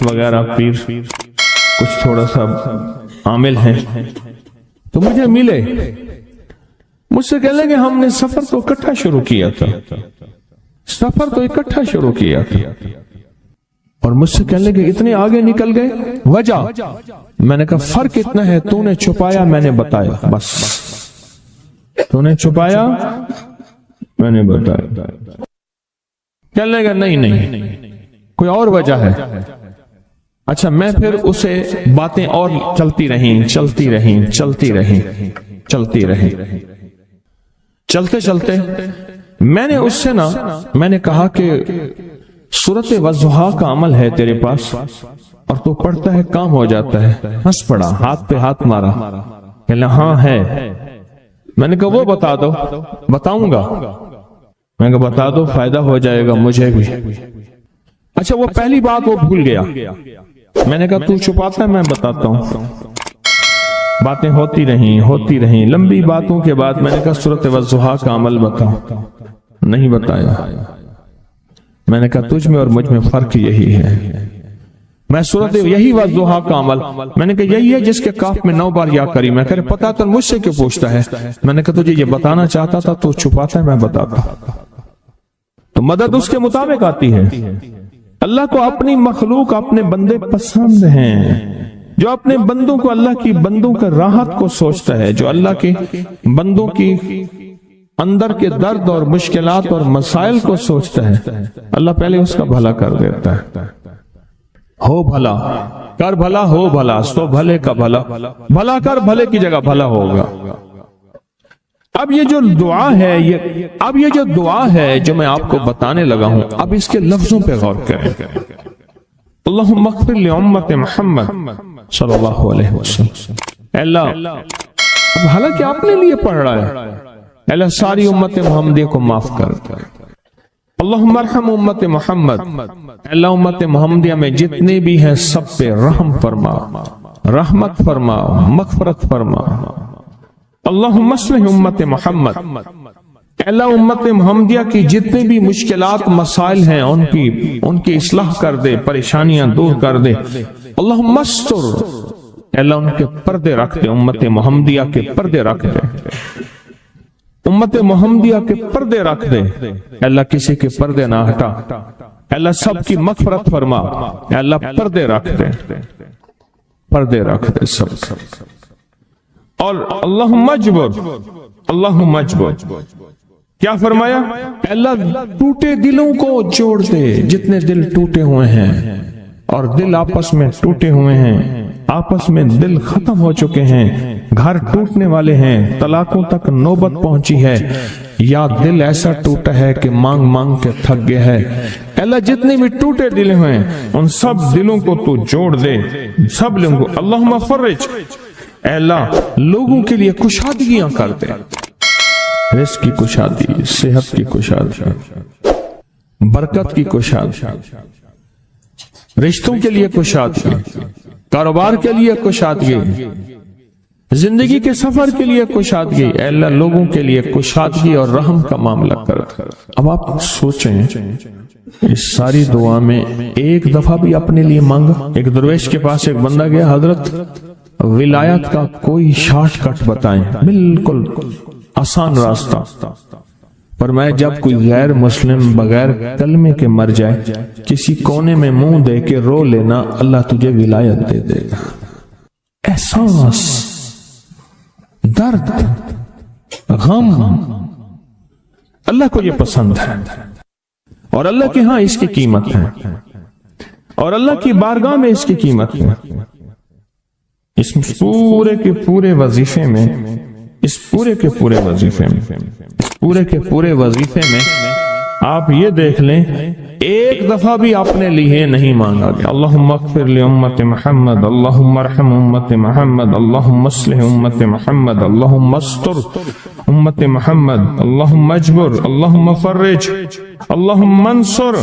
شریف وغیرہ پیر کچھ تھوڑا سا عامل ہیں تو مجھے ملے، مجھ سے کہنے لگے ہم نے سفر تو اکٹھا شروع کیا تھا، اور مجھ سے کہنے لگے اتنے آگے نکل گئے، وجہ؟ میں نے کہا فرق اتنا ہے، تو نے چھپایا میں نے بتایا، بس تو نے چھپایا میں نے بتایا۔ کہنے لگا نہیں کوئی اور وجہ ہے۔ اچھا میں پھر اسے باتیں اور چلتی رہیں چلتے میں نے اس سے میں نے کہا کہ سورۃ والضحیٰ کا عمل ہے تیرے پاس اور تو پڑھتا ہے کام ہو جاتا ہے۔ ہنس پڑا، ہاتھ پہ ہاتھ مارا، کہنا ہاں ہے۔ میں نے کہا وہ بتا دو۔ بتاؤں گا، میں نے کہا بتا دو، فائدہ ہو جائے گا مجھے بھی۔ اچھا وہ پہلی بات وہ بھول گیا، میں نے کہا تو چھپاتا ہے میں بتاتا ہوں۔ باتیں ہوتی رہیں لمبی باتوں کے بعد میں نے کہا سورۃ والضحیٰ کا عمل بتا، نہیں بتایا۔ میں نے کہا تجھ میں اور مجھ میں فرق یہی ہے، میں سورۃ یہی والضحیٰ کا عمل، میں نے کہا یہی ہے جس کے کاف میں 9 بار یا کری۔ میں کہا پتا تو مجھ سے کیوں پوچھتا ہے؟ میں نے کہا تجھے یہ بتانا چاہتا تھا تو چھپاتا ہے میں بتاتا۔ تو مدد اس کے مطابق آتی ہے۔ اللہ کو اپنی مخلوق اپنے بندے پسند ہیں، جو اپنے بندوں کو اللہ کی بندوں کا راحت کو سوچتا ہے، جو اللہ کے بندوں کی اندر کے درد اور مشکلات اور مسائل کو سوچتا ہے، اللہ پہلے اس کا بھلا کر دیتا ہے۔ ہو بھلا کر بھلا، ہو بھلا سو بھلے کا بھلا، بھلا کر بھلے کی جگہ بھلا ہوگا۔ اب یہ جو دعا ہے جو میں آپ کو بتانے لگا ہوں، اب اس کے لفظوں پہ غور کریں۔ اللہم اغفر لامت محمد صلی اللہ علیہ وسلم۔ اللہ اب حالانکہ آپ نے لیے پڑھ رہا ہے، اللہ ساری امت محمدیہ کو معاف کر۔ اللہم ارحم امت محمد، اللہ امت محمدیہ میں جتنے بھی ہیں سب پہ رحم فرما، رحمت فرما، مغفرت فرما۔ اللہم اصلح امت محمد، اللہ امت محمدیہ کی جتنے بھی مشکلات مسائل ہیں ان کی اصلاح کر دے، پریشانیاں دور کر دے۔ اللہم استر، اللہ ان کے پردے رکھ دے، امت محمدیہ کے پردے رکھ دے، امت محمدیہ کے پردے رکھ دے، اللہ کسی کے پردے نہ ہٹا، اللہ سب کی مغفرت فرما، اللہ پردے رکھ دے، پردے رکھ دے سب۔ اور اللہم اجبر، کیا فرمایا؟ اللہ ٹوٹے دلوں کو جوڑ دے، جتنے دل ٹوٹے ہوئے ہیں اور دل آپس میں ٹوٹے ہوئے ہیں، آپس میں دل ختم ہو چکے ہیں، گھر ٹوٹنے والے ہیں، طلاقوں تک نوبت پہنچی ہے، یا دل ایسا ٹوٹا ہے کہ مانگ مانگ کے تھک گیا ہے۔ اللہ جتنے بھی ٹوٹے دل ہیں ان سب دلوں کو تو جوڑ دے، سب لوگوں کو۔ اللہم فرج، اے اللہ لوگوں کے لیے کشادگیاں کر دے، رزق کی کشادگی، صحت کی کشادگی، برکت کی کشادگی، رشتوں کے لیے کشادگی، کاروبار کے لیے کشادگی، زندگی کے سفر کے لیے کشادگی۔ اے اللہ لوگوں کے لیے کشادگی اور رحم کا معاملہ کر۔ اب آپ سوچیں اس ساری دعا میں ایک دفعہ بھی اپنے لیے مانگا؟ ایک درویش کے پاس ایک بندہ گیا، حضرت ولایت کا کوئی شارٹ کٹ بتائیں، بالکل آسان راستہ۔ پر میں جب کوئی غیر مسلم بغیر کلمے کے مر جائے، کسی کونے میں منہ دے کے رو لینا، اللہ تجھے ولایت دے دے گا۔ احساس، درد، غم، اللہ کو یہ پسند ہے، اور اللہ کے ہاں اس کی قیمت ہے، اور اللہ کی بارگاہ میں اس کی قیمت ہے۔ اس پورے کے پورے وظیفے میں، اس پورے کے پورے وظیفے میں آپ یہ دیکھ لیں ایک دفعہ بھی آپ نے لیے نہیں مانگا گیا۔ اللہم اغفر لامت محمد، اللہم ارحم امت محمد، اللہم اصلح امت محمد، اللہم استر امت محمد، اللہم اجبر، اللہم فرج، اللہم منصر،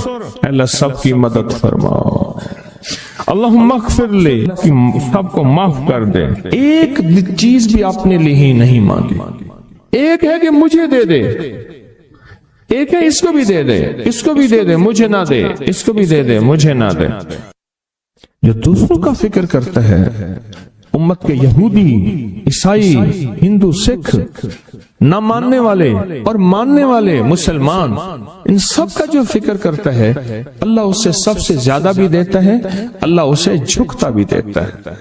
اللہ سب کی مدد فرما، اللہم اغفر لے، سب کو معاف کر دے۔ ایک چیز بھی آپ نے لی ہی نہیں مانگی۔ ایک ہے کہ مجھے دے دے، ایک ہے اس کو بھی دے دے، اس کو بھی دے دے مجھے نہ دے، اس کو بھی دے دے مجھے نہ دے۔ جو دوسروں کا فکر کرتا ہے، امت کے یہودی، عیسائی، ہندو، سکھ، نہ ماننے والے اور ماننے والے مسلمان، ان سب کا جو فکر کرتا ہے، اللہ اسے سب سے زیادہ بھی دیتا ہے، اللہ اسے جھکتا بھی دیتا ہے۔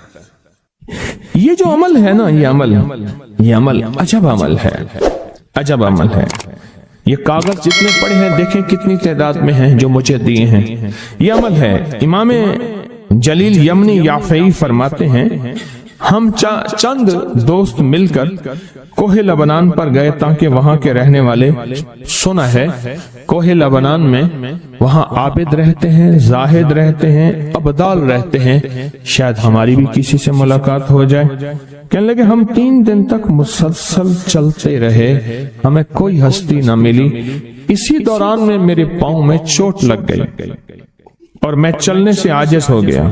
یہ جو عمل ہے نا، یہ عمل عجب عمل ہے، عجب عمل ہے۔ یہ کاغذ جتنے پڑے ہیں دیکھیں کتنی تعداد میں ہیں جو مجھے دیے ہیں، یہ عمل ہے۔ امام جلیل یمنی یافعی فرماتے ہیں، ہم چند دوست مل کر کوہ لبنان پر گئے تاکہ وہاں کے رہنے والے، سنا ہے کوہ لبنان میں وہاں عابد رہتے ہیں، زاہد رہتے ہیں، ابدال رہتے ہیں، شاید ہماری بھی کسی سے ملاقات ہو جائے۔ کہنے لگے ہم 3 دن تک مسلسل چلتے رہے، ہمیں کوئی ہستی نہ ملی۔ اسی دوران میں میرے پاؤں میں چوٹ لگ گئی اور میں چلنے سے عاجز ہو گیا۔